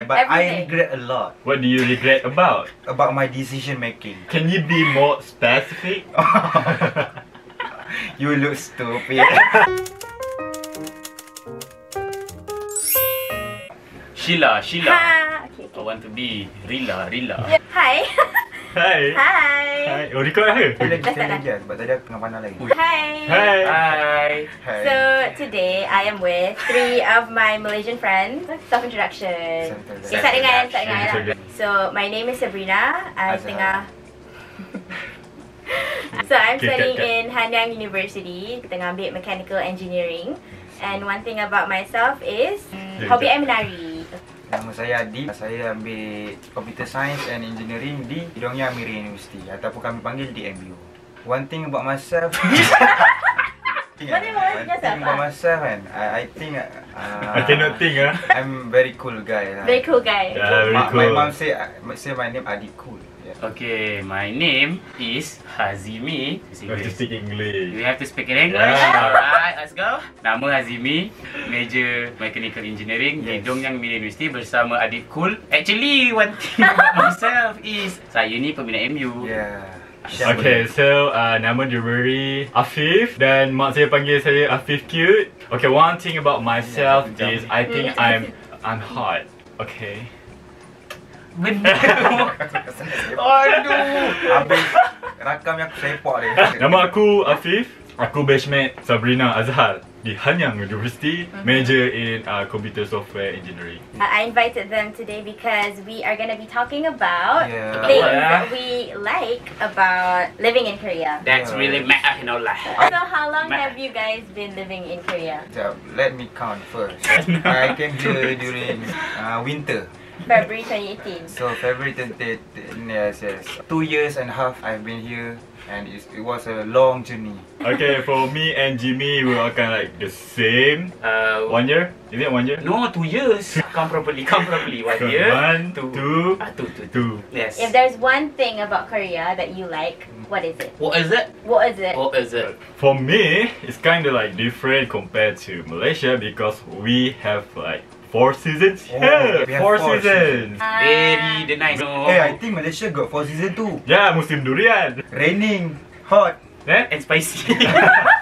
but I Everything. regret a lot What do you regret about? about my decision making. Can you be more specific? You look stupid. Sheila. Ha, okay. I want to be Rila. Yeah. Hi. Hi. Hi. Oh, record ke? Lagi Dah start je sebab tadi aku tengah pandang lagi. Hi. Hi. Hai. So today I am with 3 of my Malaysian friends. Self introduction. Start dengan lah. So my name is Sabrina. I Azhar. tengah So I'm Okay, studying cut. in Hanyang University. Tengah ambil mechanical engineering. And one thing about myself is hobi I menari. Nama saya Adi. Saya ambil Computer Science and Engineering di Hidong Yang Amiri University ataupun kami panggil DMU. One thing about myself. One thing about yourself, One thing about myself kan, I think I cannot think I'm very cool guy lah. Very cool guy. Yeah, very My cool. mom say my name Adi cool. Yeah. Okay, my name is Hazimi. You have to speak English. You have to speak in English. Yeah. Alright, let's go. Nama Hazimi, major mechanical engineering di Yes. Dong Yang Millennium University bersama adik cool. Actually, one thing about myself is saya ni peminat MU. Yeah. Okay, so nama dia very Afif dan mak saya panggil saya Afif Cute. Okay, one thing about myself is I think I'm hot. Okay. Benda. Aduh. Habis rakam yang aku sepak dia. Nama aku Afif. Aku batchmate Sabrina Azhar di Hanyang University, major in computer software engineering. I invited them today because we are going to be talking about Yeah. things About what? that we like about living in Korea. That's really mad, you know lah. So how long have you guys been living in Korea? Sekejap, let me count first. I came here during winter. February 2018. So February 2018, yes. 2 years and a half I've been here and it was a long journey. Okay, for me and Jimmy, we are kind of like the same. 1 year? Is it 1 year? No, 2 years. Come properly. 1 year. 1, 2, Two. 2. Yes. If there's one thing about Korea that you like, what is it? What is it? What is it? What is it? For me, it's kind of like different compared to Malaysia because we have like 4 seasons Oh, here. we have 4 4 seasons. Very the nice. No. Hey, I think Malaysia got 4 season too. Ya, musim durian. Raining, hot. And spicy.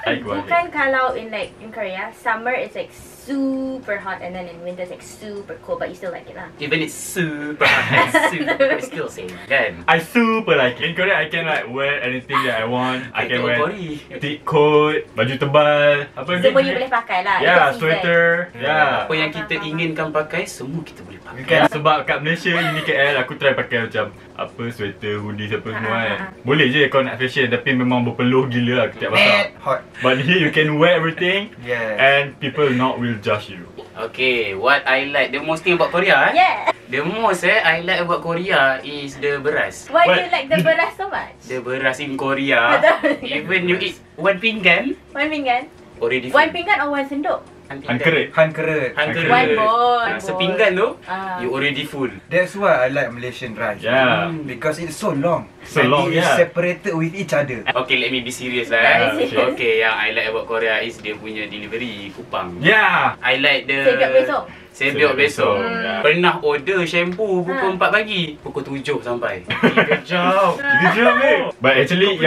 Like what? Bukan kalau in Korea, summer it's like super hot and then in winter it's like super cold, but you still like it lah. Even it's super hot and super, it's still same. Kan? I super like it. In Korea, I can like wear anything that I want. I can wear Body. thick coat, baju tebal, apa lagi? Semua you boleh pakai lah. Ya, It's a season. sweater. Ya. Apa yang kita inginkan pakai, semua kita boleh pakai. Kan Sebab kat Malaysia ini KL aku try pakai macam apa sweater, hoodie apa semua kan. Ah. Boleh je kau nak fashion tapi memang berpeluh gila lah setiap pasal. hot. But here you can wear everything Yeah. and people not will judge you. Okay, what I like the most thing about Korea Yeah. The most I like about Korea is the beras. Why do What? you like the beras so much? The beras in Korea. Betul. Even you eat one pinggan, One pinggan? already One pinggan or one sendok? Angkeret. Han kerut. Angkeret. One bowl. Sepinggan tu, Ah. you already full. That's why I like Malaysian rice. Yeah. Because it's so long. So and long, it is yeah. separated with each other. Okay, let me be serious Yeah, lah. be serious. Okay, yang I like about Korea is dia punya delivery Kupang. Yeah. I like the Sebiok besok. Sebiok besok. Yeah. Pernah order shampoo pukul 4 pagi, pukul 7 sampai. 3 jam. 3 jam But actually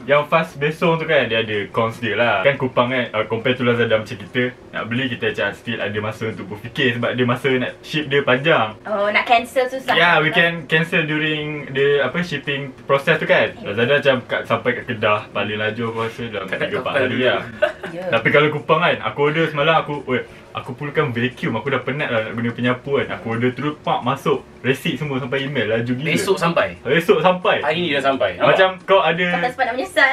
yang fast besong tu kan dia ada cons dia lah. Kan Kupang kan compare to Lazada macam kita nak beli kita macam still ada masa untuk berfikir sebab dia masa nak ship dia panjang. Oh, nak cancel susah. Yeah, we can cancel during the shipping process tu kan. Lazada macam sampai kat Kedah paling laju aku rasa dalam 3-4 hari lah. Yeah. Tapi kalau Kupang kan, aku order semalam aku pulkan vacuum, aku dah penat lah nak guna penyapu kan. Aku order terus pak masuk receipt semua sampai email laju gila. Besok sampai. Besok sampai. Hari ni dah sampai. Macam kau Kau ada tak sempat nak menyesal.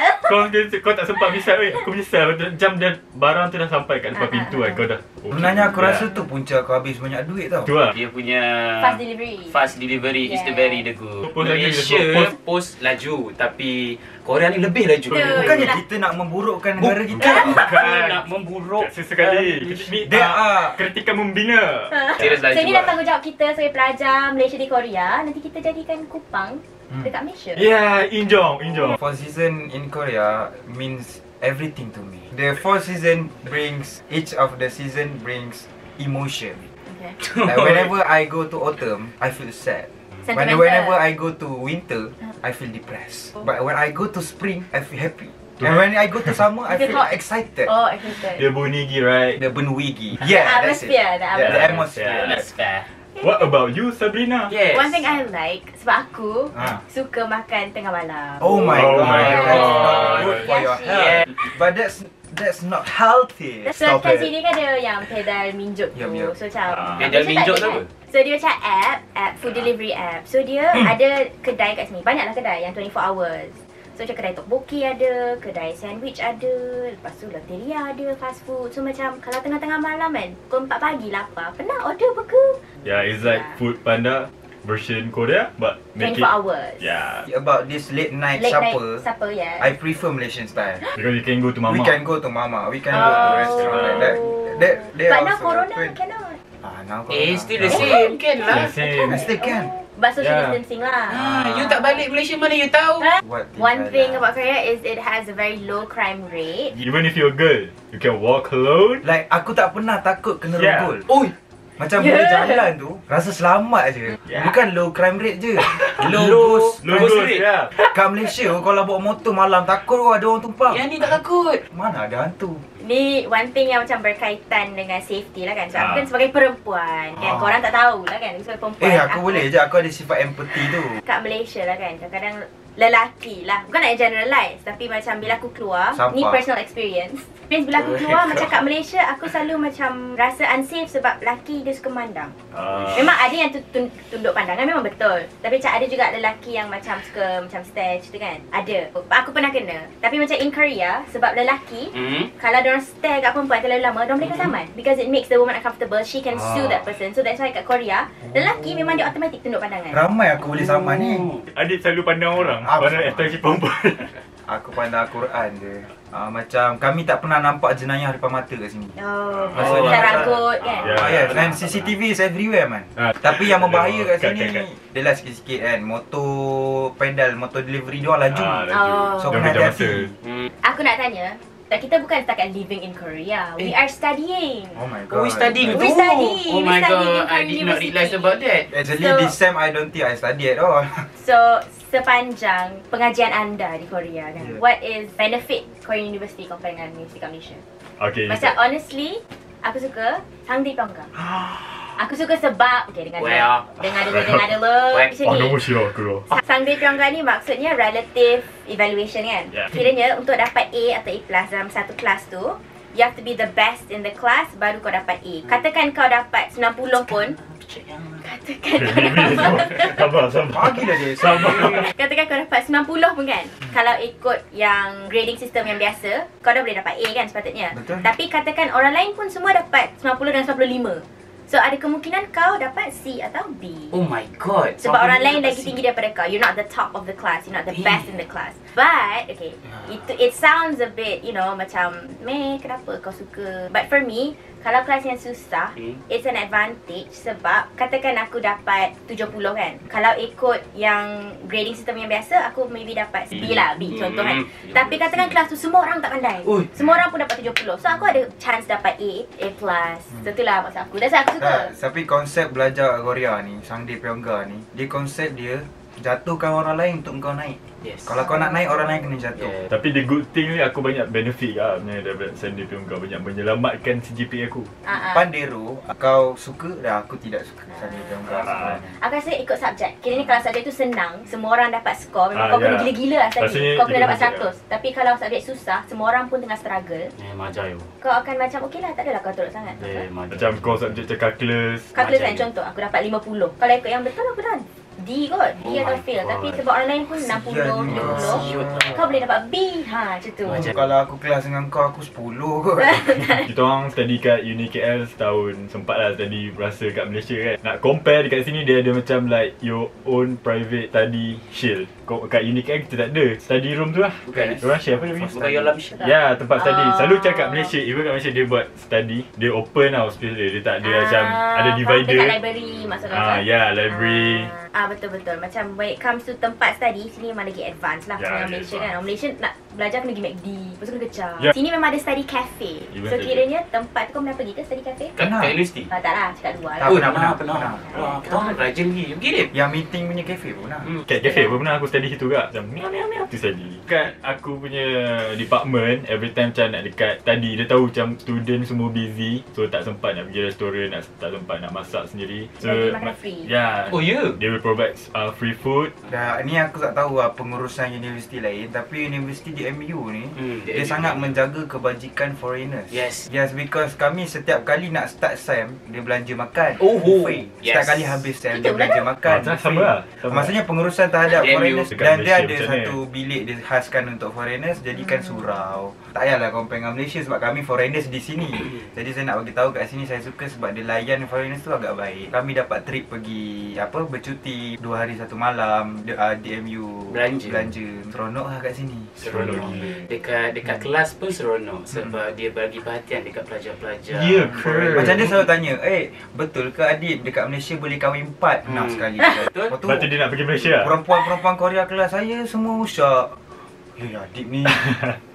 kau tak sempat misal aku menyesal macam dah barang tu dah sampai kat depan pintu kan kau dah. Sebenarnya aku rasa tu punca aku habis banyak duit tau. tu lah. Dia punya Fast delivery. Fast delivery is the Yeah. very the good. Post lagi, Malaysia post laju, tapi Korea ni lebih laju. Betul. Bukannya kita nak memburukkan negara kita. Bukan nak memburuk. Sesekali There are kritikan membina. Serius lah So ini cuba. dah tanggungjawab kita sebagai pelajar Malaysia di Korea. Nanti kita jadikan Kupang dekat Malaysia. Yeah, injong. 4 season in Korea means everything to me. The 4 season brings each of the season brings emotion. Okay. Like whenever I go to autumn, I feel sad. Sentimental. Whenever I go to winter, I feel depressed. But when I go to spring, I feel happy. And when I go to summer, I You feel feel hot. excited. Oh, excited. Dia bunyi gi, right? The Benwigi. The Yeah, that's it. atmosphere, the Yeah, atmosphere. the atmosphere. Yeah. That's fair. What about you, Sabrina? Yes. One thing I like, sebab aku Ah. suka makan tengah malam. Oh my Oh god, my that's God. not good for your Yes, health. But that's not healthy. So Stop kat it. sini kan ada yang pedal minjuk tu. Yup. So macam Pedal Malaysia tak minjuk ada tu kan? apa? So dia macam app food delivery app. So dia ada kedai kat sini. Banyaklah kedai yang 24 hours. So macam kedai tteokbokki ada, kedai sandwich ada, lepas tu Loteria ada, fast food. So macam kalau tengah-tengah malam kan, pukul 4 pagi lapar, pernah order burger. Yeah, it's like Yeah. Food Panda version Korea, but make 24 it. hours. Yeah, About this late night Late night supper, supper, yeah. I prefer Malaysian style. because you can go to Mama. We can go to Mama, we can go to restaurant like that. They But are now also corona open. cannot. Now Still the same, kan lah. Same. Still can. But social Yeah. distancing lah. You tak balik Malaysia mana you tahu? What One thing lah. about Korea is it has a very low crime rate. Even if you're a girl, you can walk alone. Like aku tak pernah takut kena Yeah. rogol. Oi, Macam Yeah. bila jalan tu rasa selamat je. Yeah. Bukan low crime rate je. Low ghost. Low Ghost ghost, rate. yeah. Kat Malaysia kalau bawa motor malam takut ada orang tumpang. yang ni tak takut. Mana ada hantu. Ni one thing yang macam berkaitan dengan safety lah kan. Sebab aku Ah. kan sebagai perempuan kan. Ah. Korang tak tahu lah kan. Sebagai perempuan. Aku boleh je, aku ada sifat empathy tu. Kat Malaysia lah kan. Kadang-kadang lelaki lah. Bukan nak generalize. Tapi macam bila aku keluar. Sampah. Ni personal experience. Experience bila aku keluar macam kat Malaysia. Aku selalu macam rasa unsafe sebab lelaki dia suka mandang. Memang ada yang tunduk pandangan memang betul. Tapi macam ada juga lelaki yang macam suka macam stare macam tu kan. Ada. Aku pernah kena. Tapi macam in Korea sebab lelaki kalau diorang stare kat perempuan terlalu lama, diorang boleh kena saman. Because it makes the woman uncomfortable. She can sue that person. So that's why kat Korea, lelaki memang dia automatic tunduk pandangan. Ramai aku boleh sama ni. Adik selalu pandang orang. Apa? Pandang especially perempuan. Aku pandang Al-Quran je. Macam kami tak pernah nampak jenayah depan mata kat sini. Oh, Maksudnya macam macam- rangkut kan. Yeah. Yeah, and CCTV is everywhere man. Tapi yang membahaya kat sini Kat. dia lah sikit-sikit kan. Motor pedal, motor delivery dia orang laju. Oh. So Dia kena kerja hati-hati. Aku nak tanya, kita bukan setakat living in Korea. We are studying. Oh my Oh, god. we studying We tu. study. Oh We my study in god, I Korea did not University. realize about that. Actually So- this sem I don't think I study at all. So, sepanjang pengajian anda di Korea kan, Yeah. what is benefit Korean University compare dengan University kat Malaysia? Okay. Macam honestly, aku suka Sangdi Pyonggang. Aku suka sebab dengar dulu macam Oh, ni. nombor syirah aku loh. Sangdi Pyonggang ni maksudnya relative evaluation kan. Yeah. Kiranya untuk dapat A atau A+ dalam satu kelas tu, you have to be the best in the class baru kau dapat A. Katakan kau dapat 90 pun, katakan kau dapat Sabar. Bagi dah dia. Katakan kau dapat 90 pun kan. Kalau ikut yang grading system yang biasa, kau dah boleh dapat A kan sepatutnya. Betul. Tapi katakan orang lain pun semua dapat 90 dan 95. So ada kemungkinan kau dapat C atau B. Oh my god. Sebab orang lain lagi tinggi daripada kau. You're not the top of the class. You're not the best in the class. But, okay, it sounds a bit, you know, macam, meh, kenapa kau suka? But for me, kalau kelas yang susah, it's an advantage sebab katakan aku dapat 70 kan. Kalau ikut yang grading system yang biasa, aku maybe dapat B lah, B contoh kan. Tapi katakan kelas tu semua orang tak pandai. Ui. Semua orang pun dapat 70. So aku ada chance dapat A+. So itulah maksud aku. That's why aku suka. Tapi konsep belajar Korea ni, Sangdi Pyongga ni, dia konsep dia jatuhkan orang lain untuk kau naik. Yes. Kalau kau nak naik, orang lain kena jatuh. Yeah. Tapi the good thing ni aku banyak benefit lah daripada Sangdi Pyongga, banyak menyelamatkan CGPA aku. Pandero, kau suka dah, aku tidak suka Sangdi Pyongga sebenarnya. Aku rasa ikut subjek. Kira ni kalau subjek tu senang, semua orang dapat skor. Memang Ah, kau kena ya. gila-gila lah Rasanya study. Kau kena dapat gila-gila. 100. Tapi kalau subjek susah, semua orang pun tengah struggle. Majar you. Kau akan macam, okey lah, tak adalah kau turut sangat. Majar. Macam kau subjek cakap calculus. Kalkulus kan Macam contoh, aku dapat 50. Kalau ikut yang betul, aku dah D kot. D Oh atau my fail. God. Tapi sebab orang lain pun 60, Kesian ni. 70. Kau boleh dapat B. Macam tu. Macam- Kalau aku kelas dengan kau, aku 10 kot. Kita orang study kat Uni KL setahun. Sempat lah study rasa kat Malaysia kan. Nak compare dekat sini dia ada macam like your own private study shield. Kat Uni KL kita tak ada. Study room tu lah. Bukan. Diorang share apa dia punya? Bukan your love shit. Ya, tempat study. Ah. Selalu cakap Malaysia, even kat Malaysia dia buat study, dia open tau space dia. Dia tak ada macam ada Dekat divider. library maksud kau Ah, kan? ya, library. betul-betul. Macam when it comes to tempat study, sini memang lagi advance lah. Ya, Dengan Malaysia kan. Orang Malaysia nak belajar kena pergi McD, lepas tu kena kecah. Ya. Sini memang ada study cafe. Even So better. kiranya tempat tu kau pernah pergi ke study cafe? Kat universiti. Tak lah, cakap luar Tak, lah. pernah. Wah, kita orang rajin lagi. Pergi dia. Yang meeting punya cafe pun lah. Kat cafe pun pernah aku study situ kak. Macam miau tu study. Kat aku punya department, every time macam nak dekat study, dia tahu macam student semua busy. So tak sempat nak pergi restoran, tak sempat nak masak sendiri. So Lagi makan free. yeah. Oh ya? They will provide free food. Ni aku tak tahu lah pengurusan universiti lain, tapi universiti di MU ni Dia dia sangat menjaga kebajikan foreigners. Yes. Yes, because kami setiap kali nak start SEM, dia belanja makan. Oh, buffet. yes. Setiap kali habis SEM, Kita dia belanja pula makan. Macam sama buffet. lah. Sama. Maksudnya pengurusan terhadap DMU foreigners, dekat dan dia Malaysia ada macam satu bilik dia khaskan untuk foreigners, jadikan surau. Tak payahlah compare dengan Malaysia sebab kami foreigners di sini. Jadi saya nak bagi tahu kat sini saya suka sebab dia layan foreigners tu agak baik. Kami dapat trip pergi bercuti 2 hari 1 malam di MU belanja. Seronok lah kat sini. Seronok Seronok. gila. Dekat kelas pun seronok sebab dia bagi perhatian dekat pelajar-pelajar. Ya, correct. Macam dia selalu tanya, betul ke Adib dekat Malaysia boleh kahwin 4 sekali? Betul. Lepas tu, Lepas tu dia nak pergi Malaysia lah. perempuan-perempuan Korea kelas saya semua usyak. Adib ni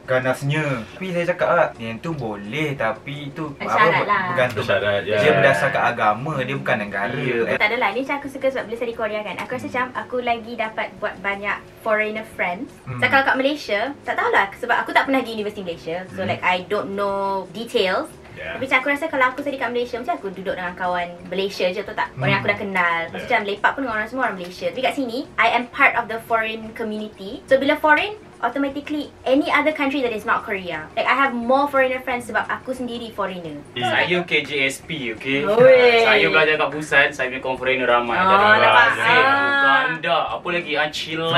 ganasnya. Tapi saya cakap lah, yang tu boleh tapi tu Syarat lah. bergantung. Syarat, ya. Dia berdasarkan agama, dia bukan negara. Ya. Tak adalah, ni macam aku suka sebab bila study Korea kan. Aku rasa macam aku lagi dapat buat banyak foreigner friends. So kalau kat Malaysia, tak tahulah sebab aku tak pernah pergi universiti Malaysia. So like I don't know details. Yeah. Tapi macam aku rasa kalau aku study kat Malaysia, macam aku duduk dengan kawan Malaysia je tu tak. Orang yang aku dah kenal. Lepas tu macam lepak pun dengan orang semua orang Malaysia. Tapi kat sini, I am part of the foreign community. So bila foreign, automatically any other country that is not Korea. Like I have more foreigner friends sebab aku sendiri foreigner. Saya KJSP, okay? Oi. Saya belajar kat Busan, saya punya kawan foreigner ramai. Oh, Ada nampak? Brazil, Ah. Uganda, apa lagi? Sebab Chile.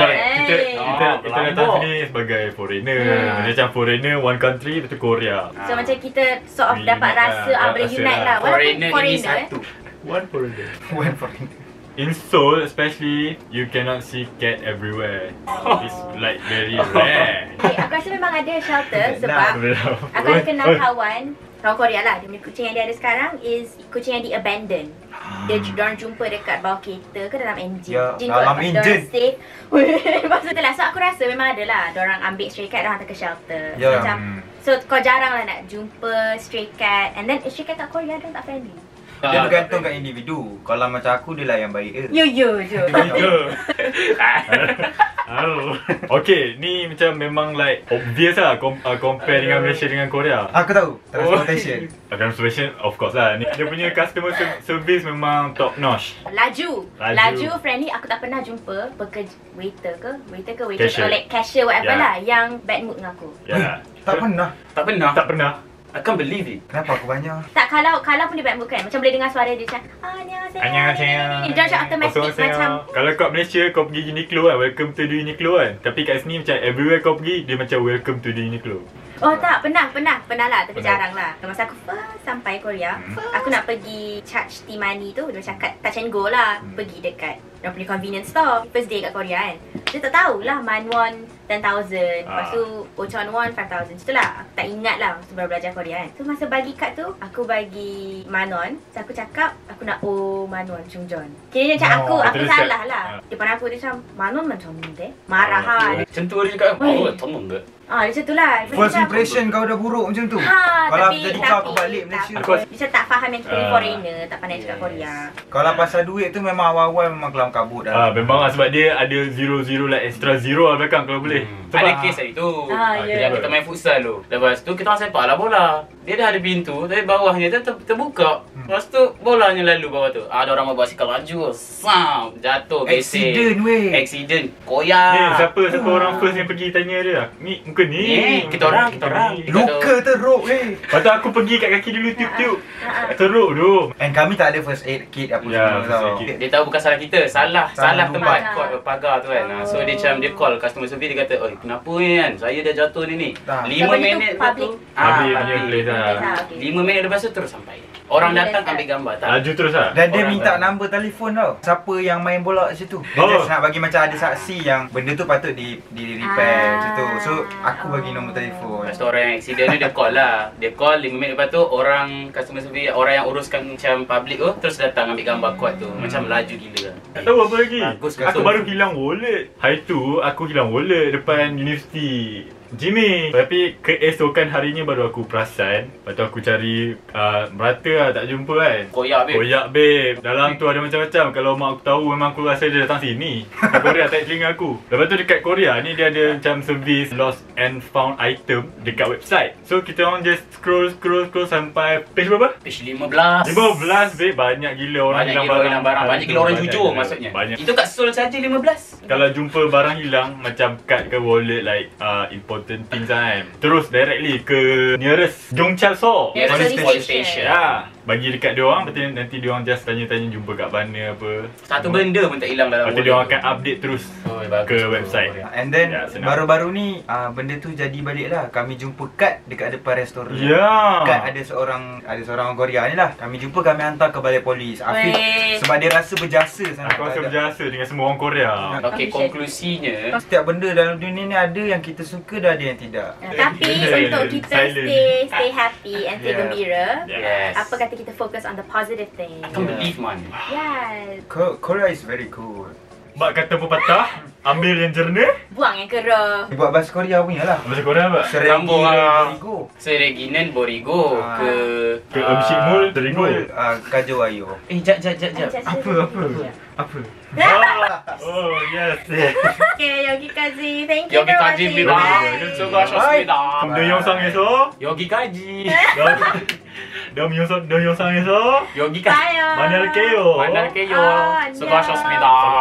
kita datang Lombok. sini sebagai foreigner. Dia macam foreigner one country, lepas tu Korea. So macam kita sort of dapat rasa boleh rasa unite lah. lah. Walaupun Foreigner ini foreigner satu. One foreigner. One foreigner. In Seoul especially, you cannot see cat everywhere. It's like very rare. Okay, aku rasa memang ada shelter sebab aku ada kenal kawan Korea lah. Dia punya kucing yang dia ada sekarang is kucing yang di-abandon. Diorang jumpa dekat bawah kereta ke dalam enjin. Ya, Enjin dalam kot, enjin. diorang safe. Maksudnya lah, so aku rasa memang ada lah. Diorang ambil stray cat, diorang hantar ke shelter. So, Ya. macam, so kau jarang lah nak jumpa stray cat. And then stray cat kat Korea diorang tak friendly. Dia bergantung kat individu. Kalau macam aku, dia lah yang baik Yo je. Oh. Okay, ni macam memang like obvious lah compare dengan Malaysia dengan Korea. Aku tahu, transportation. Transportation of course lah. Ni dia punya customer service memang top notch. Laju, friendly. Aku tak pernah jumpa pekerja waiter ke Cashier. or like cashier whatever Ya. lah yang bad mood dengan aku. Ya. Tak pernah. Tak pernah. Tak pernah. I can't believe it. Kenapa aku banyak? Tak, kalau pun dia bad mood kan. Macam boleh dengar suara dia macam Annyeonghaseyo. Annyeonghaseyo. Dia macam automatic Annyeonghaseyo. macam Kalau kat Malaysia kau pergi Uniqlo kan, welcome to the Uniqlo kan. Tapi kat sini macam everywhere kau pergi, dia macam welcome to the Uniqlo. oh tak, pernah lah tapi Pernah. jarang lah. Masa aku first sampai Korea, aku nak pergi charge T-money tu, dia macam kat touch and go lah. Pergi dekat dia punya convenience store. First day kat Korea kan. Dia tak tahulah Manwon 10,000. Lepas tu Ochon Won 5,000. Macam tu lah. Aku tak ingat lah masa baru belajar Korea kan. So masa bagi kad tu, aku bagi Manon. So aku cakap, aku nak Manon Chungjon. Kira macam aku Itu dia salah siap. lah. Depan aku dia macam, Manon macam ni marah ha. Macam tu dia cakap, Oi. oh, tolong ke? Dia macam tu lah. Lepas tu First macam impression kau dah buruk macam tu. Kalau tapi, jadi kau, aku balik Malaysia. Dia macam tak faham yang kita ni foreigner, tak pandai cakap Korea. Kalau pasal duit tu memang awal-awal memang kelam kabut dah. Memang lah sebab dia ada zero like extra zero lah belakang kalau boleh. Sebab Ada kes hari tu. Ya. Yang kita main futsal tu. Lepas tu kita orang sepak lah bola. Dia dah ada pintu, tapi bawahnya tu terbuka. Lepas tu bolanya lalu bawah tu. Ada orang bawa basikal laju. Sam, jatuh, gesek. Accident weh. Accident. Koyak. siapa orang first yang pergi tanya dia? Ni muka ni. Kita orang. Luka teruk weh. Lepas tu aku pergi kat kaki dulu tiup-tiup. Teruk tu. And kami tak ada first aid kit apa Ya, semua first aid tau. kit. Dia tahu bukan salah kita, salah Salah tempat pagar. pagar tu kan. So dia macam dia call customer service, dia kata, "Oi, kenapa ni kan? Saya dah jatuh ni." Tak. 5 Benda tu minit public. lepas tu. Public punya place lah. Okay. 5 minit lepas tu terus sampai. Orang Bila datang start? ambil gambar tak? Laju terus lah. Dan dia Orang minta dah- nombor telefon tau. Siapa yang main bola kat situ. Dia just nak bagi macam ada saksi yang benda tu patut di repair macam tu. So aku bagi nombor telefon. Lepas tu orang yang accident ni dia call lah. Dia call 5 minit lepas tu orang customer service, orang yang uruskan macam public tu terus datang ambil gambar quad tu. Macam laju gila lah. Tak tahu apa lagi. Bagus, Aku betul. baru hilang wallet. Hari tu aku hilang wallet depan universiti Jimmy. Tapi keesokan harinya baru aku perasan. Lepas tu aku cari merata lah, tak jumpa kan. Koyak babe. Koyak babe. Dalam tu ada macam-macam. Kalau mak aku tahu memang aku rasa dia datang sini. Kat Korea tak telinga aku. Lepas tu dekat Korea ni dia ada macam servis lost and found item dekat website. So kita orang just scroll sampai page berapa? Page 15. 15 babe. Banyak gila orang Banyak gila hilang barang. Banyak gila orang jujur gila. maksudnya. Banyak. Itu kat Seoul saja 15. Kalau jumpa barang hilang macam kad ke wallet like important things kan. Terus directly ke nearest Gyeongchal-so. Yes, Police police station. station. Ya, bagi dekat dia orang nanti dia orang just tanya-tanya jumpa kat mana apa. Satu benda pun tak hilang dalam Lepas tu dia orang akan update terus Oh, bagus ke tu. website. And then Ya, senang. baru-baru ni benda tu jadi balik lah. Kami jumpa kad dekat depan restoran. Ya. Kad ada seorang orang Korea ni lah. Kami jumpa, kami hantar ke balai polis. Afif Weh. sebab dia rasa berjasa sangat. Aku rasa pada- berjasa dengan semua orang Korea. Okey, konklusinya Setiap benda dalam dunia ni ada yang kita suka dan ada yang tidak. Tapi Silent. untuk kita Silent. stay happy and stay Yeah. gembira, yes. apa kata kita fokus on the positive thing. I can't believe man. Yes. Korea is very cool. Bak kata pepatah, ambil yang jernih. Buang yang kera. Dia buat bahasa Korea punya lah. Bahasa Korea apa? Seregi Sambung lah. Borigo. Sereginen Borigo Ah. Ke Mul Teringgo. Kajo ayo. Jap. Apa? Oh, yes. Okay, Yogi Kazi. Thank you Yogi for Kaji watching. bilang Bye. 수고하셨습니다. 금대영상에서 Yogi Kaji. 영상에서 Yogi Kaji. Bye. 만날게요. 만날게요. 안녕. 수고하셨습니다.